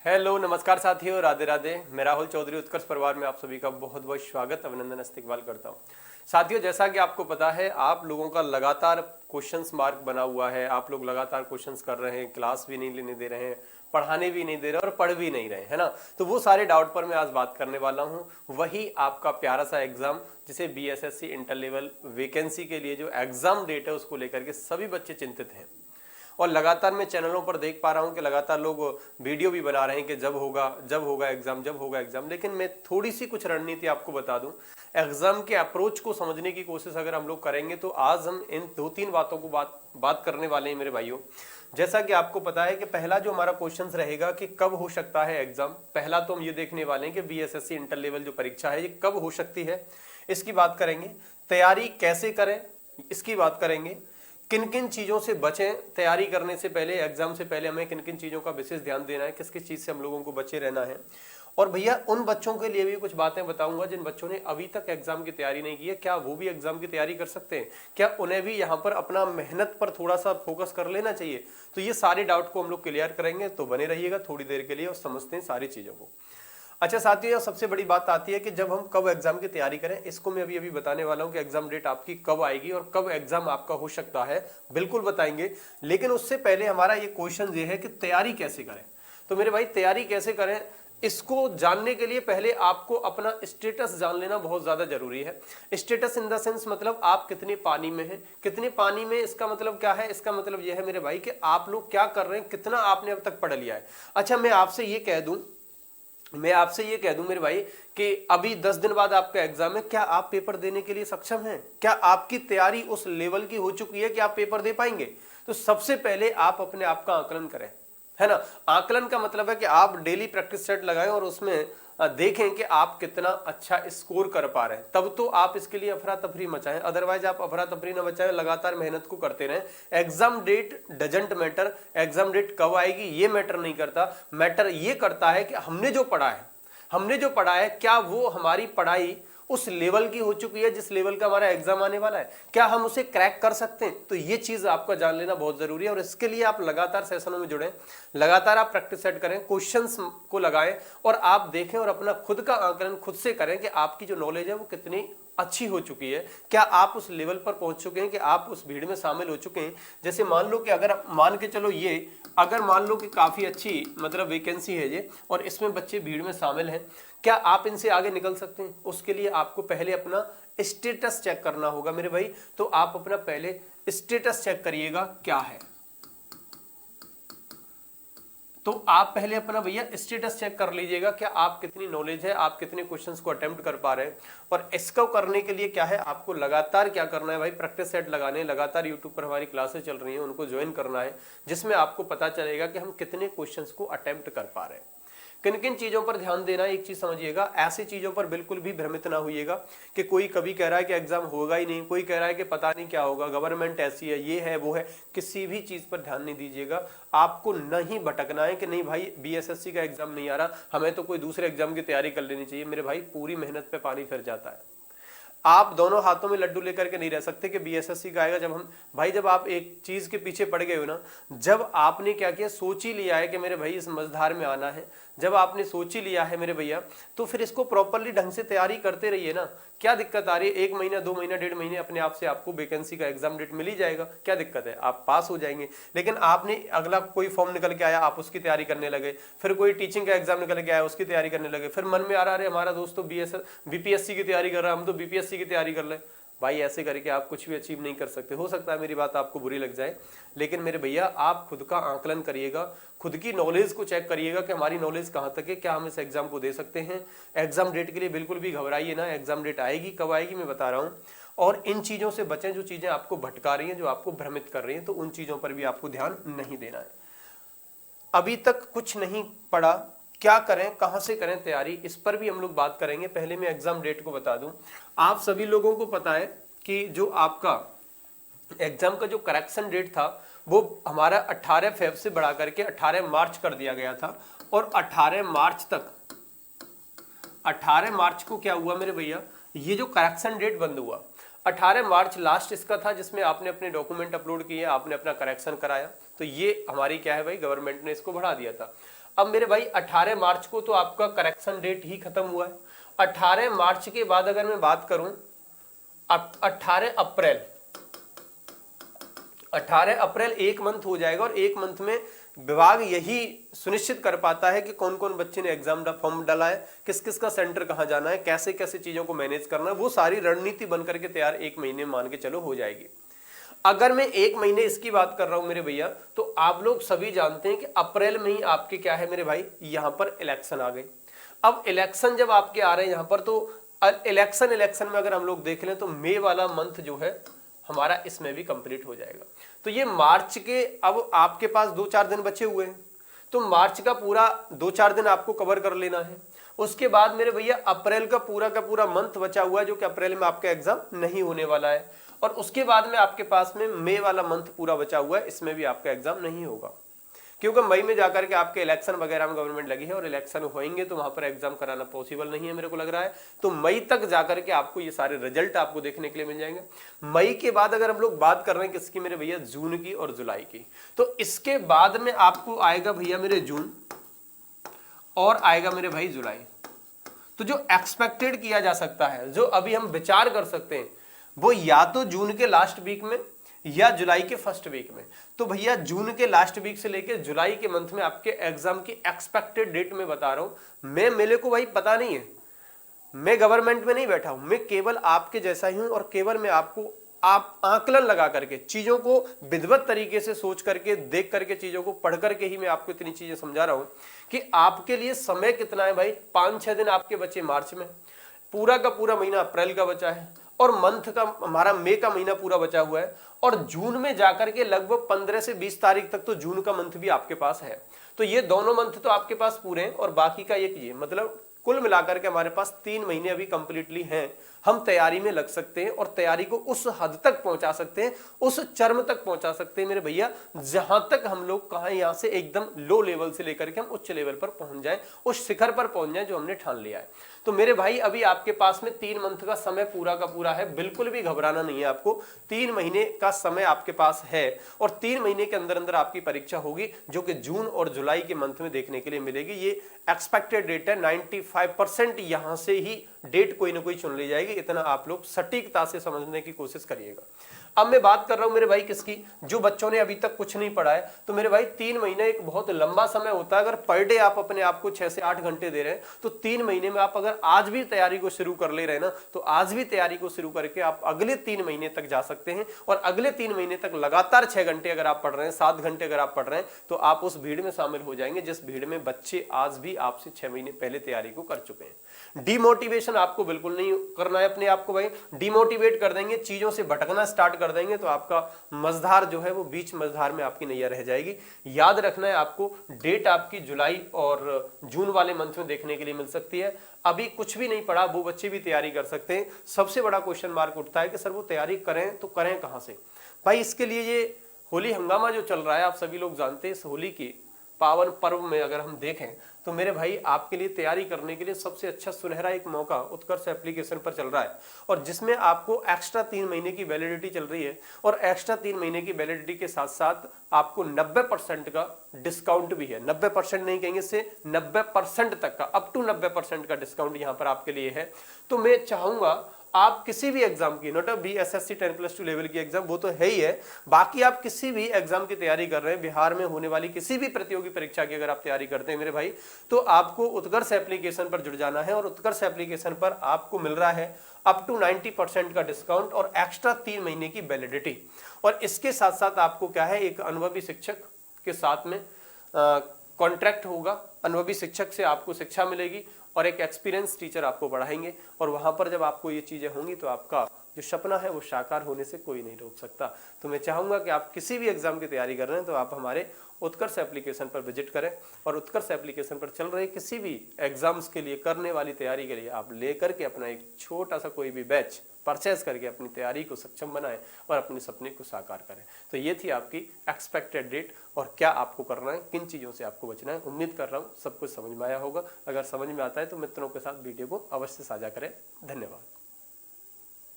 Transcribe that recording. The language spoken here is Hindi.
हेलो नमस्कार साथियों, राधे राधे। मैं राहुल चौधरी उत्कर्ष परिवार में आप सभी का बहुत बहुत स्वागत, अभिनंदन, इस्तकबाल करता हूं। साथियों, जैसा कि आपको पता है, आप लोगों का लगातार क्वेश्चंस मार्क बना हुआ है। आप लोग लगातार क्वेश्चंस कर रहे हैं, क्लास भी नहीं लेने दे रहे हैं, पढ़ाने भी नहीं दे रहे और पढ़ भी नहीं रहे, है ना। तो वो सारे डाउट पर मैं आज बात करने वाला हूँ। वही आपका प्यारा सा एग्जाम, जिसे बीएसएससी इंटर लेवल वैकेंसी के लिए जो एग्जाम डेट है उसको लेकर के सभी बच्चे चिंतित हैं। और लगातार मैं चैनलों पर देख पा रहा हूं कि लगातार लोग वीडियो भी बना रहे हैं कि जब होगा एग्जाम, जब होगा एग्जाम। लेकिन मैं थोड़ी सी कुछ रणनीति आपको बता दूं। एग्जाम के अप्रोच को समझने की कोशिश अगर हम लोग करेंगे तो आज हम इन दो तीन बातों को बात करने वाले हैं मेरे भाइयों। जैसा कि आपको पता है कि पहला जो हमारा क्वेश्चन रहेगा कि कब हो सकता है एग्जाम। पहला तो हम ये देखने वाले हैं कि बीएसएससी इंटर लेवल जो परीक्षा है ये कब हो सकती है, इसकी बात करेंगे। तैयारी कैसे करें, इसकी बात करेंगे। किन किन चीज़ों से बचें तैयारी करने से पहले, एग्जाम से पहले हमें किन किन चीज़ों का विशेष ध्यान देना है, किस किस चीज़ से हम लोगों को बचे रहना है। और भैया उन बच्चों के लिए भी कुछ बातें बताऊंगा जिन बच्चों ने अभी तक एग्जाम की तैयारी नहीं की है, क्या वो भी एग्जाम की तैयारी कर सकते हैं, क्या उन्हें भी यहाँ पर अपना मेहनत पर थोड़ा सा फोकस कर लेना चाहिए। तो ये सारे डाउट को हम लोग क्लियर करेंगे, तो बने रहिएगा थोड़ी देर के लिए और समझते हैं सारी चीज़ों को। अच्छा साथियों, सबसे बड़ी बात आती है कि जब हम कब एग्जाम की तैयारी करें, इसको मैं अभी बताने वाला हूं कि एग्जाम डेट आपकी कब आएगी और कब एग्जाम आपका हो सकता है, बिल्कुल बताएंगे। लेकिन उससे पहले हमारा ये क्वेश्चन ये है कि तैयारी कैसे करें। तो मेरे भाई, तैयारी कैसे करें इसको जानने के लिए पहले आपको अपना स्टेटस जान लेना बहुत ज्यादा जरूरी है। स्टेटस इन द सेंस मतलब आप कितने पानी में हैं। कितने पानी में, इसका मतलब क्या है? इसका मतलब यह है मेरे भाई कि आप लोग क्या कर रहे हैं, कितना आपने अब तक पढ़ लिया है। अच्छा, मैं आपसे ये कह दूं मेरे भाई कि अभी 10 दिन बाद आपका एग्जाम है। क्या आप पेपर देने के लिए सक्षम हैं? क्या आपकी तैयारी उस लेवल की हो चुकी है कि आप पेपर दे पाएंगे? तो सबसे पहले आप अपने आप का आकलन करें, है ना। आकलन का मतलब है कि आप डेली प्रैक्टिस सेट लगाएं और उसमें देखें कि आप कितना अच्छा स्कोर कर पा रहे हैं। तब तो आप इसके लिए अफरा तफरी मचाएं, अदरवाइज आप अफरा तफरी ना मचाएं, लगातार मेहनत को करते रहें। Exam date doesn't matter, exam date कब आएगी ये मैटर नहीं करता। मैटर ये करता है कि हमने जो पढ़ा है क्या वो हमारी पढ़ाई उस लेवल की हो चुकी है जिस लेवल का हमारा एग्जाम आने वाला है, क्या हम उसे क्रैक कर सकते हैं। तो ये चीज आपका जान लेना बहुत जरूरी है और इसके लिए आप लगातार सेशनों में जुड़ें, लगातार आप प्रैक्टिस सेट करें, क्वेश्चंस को लगाएं और आप देखें और अपना खुद का आकलन खुद से करें कि आपकी जो नॉलेज है वो कितनी अच्छी हो चुकी है। क्या आप उस लेवल पर पहुंच चुके हैं कि आप उस भीड़ में शामिल हो चुके हैं। जैसे मान लो कि अगर मान लो कि काफी अच्छी मतलब वैकेंसी है ये और इसमें बच्चे भीड़ में शामिल हैं, क्या आप इनसे आगे निकल सकते हैं? उसके लिए आपको पहले अपना स्टेटस चेक करना होगा मेरे भाई। तो आप अपना पहले स्टेटस चेक करिएगा क्या है। तो आप पहले अपना भैया स्टेटस चेक कर लीजिएगा, क्या आप कितनी नॉलेज है, आप कितने क्वेश्चंस को अटेम्प्ट कर पा रहे हैं। और इसको करने के लिए क्या है, आपको लगातार क्या करना है भाई, प्रैक्टिस सेट लगाने, लगातार यूट्यूब पर हमारी क्लासेस चल रही हैं उनको ज्वाइन करना है, जिसमें आपको पता चलेगा कि हम कितने क्वेश्चंस को अटेम्प्ट कर पा रहे हैं। किन किन चीज़ों पर ध्यान देना है, एक चीज़ समझिएगा, ऐसी चीज़ों पर बिल्कुल भी भ्रमित ना होइएगा कि कोई कभी कह रहा है कि एग्जाम होगा ही नहीं, कोई कह रहा है कि पता नहीं क्या होगा, गवर्नमेंट ऐसी है, ये है वो है। किसी भी चीज़ पर ध्यान नहीं दीजिएगा। आपको नहीं भटकना है कि नहीं भाई बीएसएससी का एग्जाम नहीं आ रहा, हमें तो कोई दूसरे एग्जाम की तैयारी कर लेनी चाहिए। मेरे भाई, पूरी मेहनत पे पानी फिर जाता है। आप दोनों हाथों में लड्डू लेकर के नहीं रह सकते कि बीएसएससी का आएगा। जब आप एक चीज के पीछे पड़ गए हो ना, जब आपने क्या किया, सोच ही लिया है कि मेरे भाई इस मझधार में आना है, जब आपने सोच ही लिया है मेरे भैया, तो फिर इसको प्रॉपरली ढंग से तैयारी करते रहिए ना। क्या दिक्कत आ रही है? 1 महीना 2 महीना 1.5 महीने अपने आप से आपको वैकेंसी का एग्जाम डेट मिल ही जाएगा। क्या दिक्कत है? आप पास हो जाएंगे। लेकिन आपने अगला कोई फॉर्म निकल के आया, आप उसकी तैयारी करने लगे, फिर कोई टीचिंग का एग्जाम निकल के आया, उसकी तैयारी करने लगे, फिर मन में आ रहा है हमारा दोस्त तो बीपीएससी की तैयारी कर रहा है, हम तो बीपीएससी की तैयारी कर ले। भाई, ऐसे करके आप कुछ भी अचीव नहीं कर सकते। हो सकता है मेरी बात आपको बुरी लग जाए, लेकिन मेरे भैया आप खुद का आकलन करिएगा, खुद की नॉलेज को चेक करिएगा कि हमारी नॉलेज कहाँ तक है, क्या हम इस एग्जाम को दे सकते हैं। एग्जाम डेट के लिए बिल्कुल भी घबराइए ना। एग्जाम डेट आएगी, कब आएगी मैं बता रहा हूँ। और इन चीज़ों से बचें, जो चीज़ें आपको भटका रही हैं, जो आपको भ्रमित कर रही हैं, तो उन चीज़ों पर भी आपको ध्यान नहीं देना है। अभी तक कुछ नहीं पढ़ा, क्या करें, कहां से करें तैयारी, इस पर भी हम लोग बात करेंगे। पहले मैं एग्जाम डेट को बता दूं। आप सभी लोगों को पता है कि जो आपका एग्जाम का जो करेक्शन डेट था वो हमारा 18 फेब से बढ़ा करके 18 मार्च कर दिया गया था। और 18 मार्च को क्या हुआ मेरे भैया, ये जो करेक्शन डेट बंद हुआ, 18 मार्च लास्ट इसका था जिसमें आपने अपने डॉक्यूमेंट अपलोड किए, आपने अपना करेक्शन कराया। तो ये हमारी क्या है भाई, गवर्नमेंट ने इसको बढ़ा दिया था। अब मेरे भाई 18 मार्च को तो आपका करेक्शन डेट ही खत्म हुआ है। 18 मार्च के बाद अगर मैं बात करूं, 18 अप्रैल 18 अप्रैल एक मंथ हो जाएगा, और एक मंथ में विभाग यही सुनिश्चित कर पाता है कि कौन कौन बच्चे ने एग्जाम फॉर्म डाला है, किस किस का सेंटर कहाँ जाना है, कैसे कैसे चीजों को मैनेज करना है, वो सारी रणनीति बनकर के तैयार एक महीने मान के चलो हो जाएगी। अगर मैं एक महीने इसकी बात कर रहा हूं मेरे भैया, तो आप लोग सभी जानते हैं कि अप्रैल में ही आपके क्या है मेरे भाई, यहां पर इलेक्शन आ गए। अब इलेक्शन जब आपके आ रहे हैं यहां पर, तो इलेक्शन में अगर हम लोग देख लें तो मई वाला मंथ जो है हमारा इसमें भी कंप्लीट हो जाएगा। तो ये मार्च के अब आपके पास 2-4 दिन बचे हुए हैं, तो मार्च का पूरा 2-4 दिन आपको कवर कर लेना है। उसके बाद मेरे भैया अप्रैल का पूरा मंथ बचा हुआ है, जो कि अप्रैल में आपका एग्जाम नहीं होने वाला है। और उसके बाद में आपके पास में मई वाला मंथ पूरा बचा हुआ है, इसमें भी आपका एग्जाम नहीं होगा, क्योंकि मई में जाकर के आपके इलेक्शन वगैरह में गवर्नमेंट लगी है और इलेक्शन होंगे तो वहां पर एग्जाम कराना पॉसिबल नहीं है मेरे को लग रहा है। तो मई तक जाकर के आपको ये सारे रिजल्ट आपको देखने के लिए मिल जाएंगे। मई के बाद अगर हम लोग बात कर रहे हैं किसकी मेरे भैया, जून की और जुलाई की, तो इसके बाद में आपको आएगा भैया मेरे जून और आएगा मेरे भाई जुलाई। तो जो एक्सपेक्टेड किया जा सकता है, जो अभी हम विचार कर सकते हैं, वो या तो जून के लास्ट वीक में या जुलाई के फर्स्ट वीक में। तो भैया जून के लास्ट वीक से लेकर जुलाई के मंथ में आपके एग्जाम की एक्सपेक्टेड डेट में बता रहा हूं। मेरे को भाई पता नहीं है, मैं गवर्नमेंट में नहीं बैठा हूं, मैं केवल आपके जैसा ही हूं, और केवल मैं आपको आप आकलन लगा करके चीजों को विधिवत तरीके से सोच करके, देख करके, चीजों को पढ़ करके ही मैं आपको इतनी चीजें समझा रहा हूं कि आपके लिए समय कितना है भाई। 5-6 दिन आपके बचे मार्च में, पूरा का पूरा महीना अप्रैल का बचा है, और मंथ का हमारा मई का महीना पूरा बचा हुआ है, और जून में जाकर के लगभग 15 से 20 तारीख तक तो जून का मंथ भी आपके पास है। तो ये दोनों मंथ तो आपके पास पूरे हैं, और बाकी का एक ये, मतलब कुल मिलाकर के हमारे पास 3 महीने अभी कंप्लीटली हैं। हम तैयारी में लग सकते हैं और तैयारी को उस हद तक पहुंचा सकते हैं, उस चरम तक पहुंचा सकते हैं मेरे भैया, जहां तक हम लोग कहां यहां से एकदम लो लेवल से लेकर के हम उच्च लेवल पर पहुंच जाएं, उस शिखर पर पहुंच जाएं जो हमने ठान लिया है। तो मेरे भाई अभी आपके पास में 3 मंथ का समय पूरा का पूरा है, बिल्कुल भी घबराना नहीं है आपको। 3 महीने का समय आपके पास है, और 3 महीने के अंदर अंदर आपकी परीक्षा होगी, जो कि जून और जुलाई के मंथ में देखने के लिए मिलेगी। ये एक्सपेक्टेड डेट है, 95% यहां से ही डेट कोई ना कोई चुन ली जाएगी, इतना आप लोग सटीकता से समझने की कोशिश करिएगा। अब मैं बात कर रहा हूं मेरे भाई किसकी, जो बच्चों ने अभी तक कुछ नहीं पढ़ा है। तो मेरे भाई 3 महीने एक बहुत लंबा समय होता है। अगर पर डे आप अपने आप को 6 से 8 घंटे दे रहे हैं, तो 3 महीने में आप अगर आज भी तैयारी को शुरू कर ले रहे हैं ना, तो आज भी तैयारी को शुरू करके आप अगले 3 महीने तक जा सकते हैं। और अगले 3 महीने तक लगातार 6 घंटे अगर आप पढ़ रहे हैं, 7 घंटे अगर आप पढ़ रहे हैं, तो आप उस भीड़ में शामिल हो जाएंगे जिस भीड़ में बच्चे आज भी आपसे 6 महीने पहले तैयारी को कर चुके हैं। डिमोटिवेशन आपको बिल्कुल नहीं करना है अपने आप को भाई। डिमोटिवेट कर देंगे, चीजों से भटकना स्टार्ट कर देंगे, तो आपका मझधार जो है वो बीच मझधार में आपकी नैया रह जाएगी। याद रखना है आपको, डेट आपकी जुलाई और जून वाले मंथ में देखने के लिए मिल सकती है। अभी कुछ भी नहीं पढ़ा वो बच्चे भी तैयारी कर सकते हैं। सबसे बड़ा क्वेश्चन मार्क उठता है कि सर वो तैयारी करें तो करें कहां से भाई। इसके लिए ये होली हंगामा जो चल रहा है, आप सभी लोग जानते हैं, इस होली की पावन पर्व में अगर हम देखें तो मेरे भाई आपके लिए तैयारी करने के लिए सबसे अच्छा सुनहरा एक मौका उत्कर्ष एप्लीकेशन पर चल रहा है, और जिसमें आपको एक्स्ट्रा 3 महीने की वैलिडिटी चल रही है। और एक्स्ट्रा 3 महीने की वैलिडिटी के साथ साथ आपको 90% का डिस्काउंट भी है। 90% नहीं कहेंगे, से 90% तक का, अप टू 90% का डिस्काउंट यहाँ पर आपके लिए है। तो मैं चाहूंगा आप किसी भी एग्जाम की, नॉट बी SSC 10+2 लेवल की एग्जाम, वो तो है ही है, बाकी आप किसी भी एग्जाम की तैयारी कर रहे हैं, बिहार में होने वाली किसी भी प्रतियोगी परीक्षा की अगर आप तैयारी करते हैं मेरे भाई, तो आपको उत्कर्ष एप्लीकेशन पर जुड़ जाना है। और उत्कर्ष एप्लीकेशन पर आपको मिल रहा है अप टू 90% का डिस्काउंट और एक्स्ट्रा 3 महीने की वैलिडिटी। और इसके साथ साथ आपको क्या है, एक अनुभवी शिक्षक के साथ में कॉन्ट्रैक्ट होगा। अनुभवी शिक्षक से आपको शिक्षा मिलेगी और एक एक्सपीरियंस टीचर आपको पढ़ाएंगे, और वहां पर जब आपको ये चीजें होंगी तो आपका जो सपना है वो साकार होने से कोई नहीं रोक सकता। तो मैं चाहूंगा कि आप किसी भी एग्जाम की तैयारी कर रहे हैं तो आप हमारे उत्कर्ष एप्लीकेशन पर विजिट करें, और उत्कर्ष एप्लीकेशन पर चल रहे किसी भी एग्जाम्स के लिए, करने वाली तैयारी के लिए आप लेकर के अपना एक छोटा सा कोई भी बैच परचेज करके अपनी तैयारी को सक्षम बनाएं और अपने सपने को साकार करें। तो ये थी आपकी एक्सपेक्टेड डेट और क्या आपको करना है, किन चीज़ों से आपको बचना है। उम्मीद कर रहा हूँ सब कुछ समझ में आया होगा। अगर समझ में आता है तो मित्रों के साथ वीडियो को अवश्य साझा करें। धन्यवाद।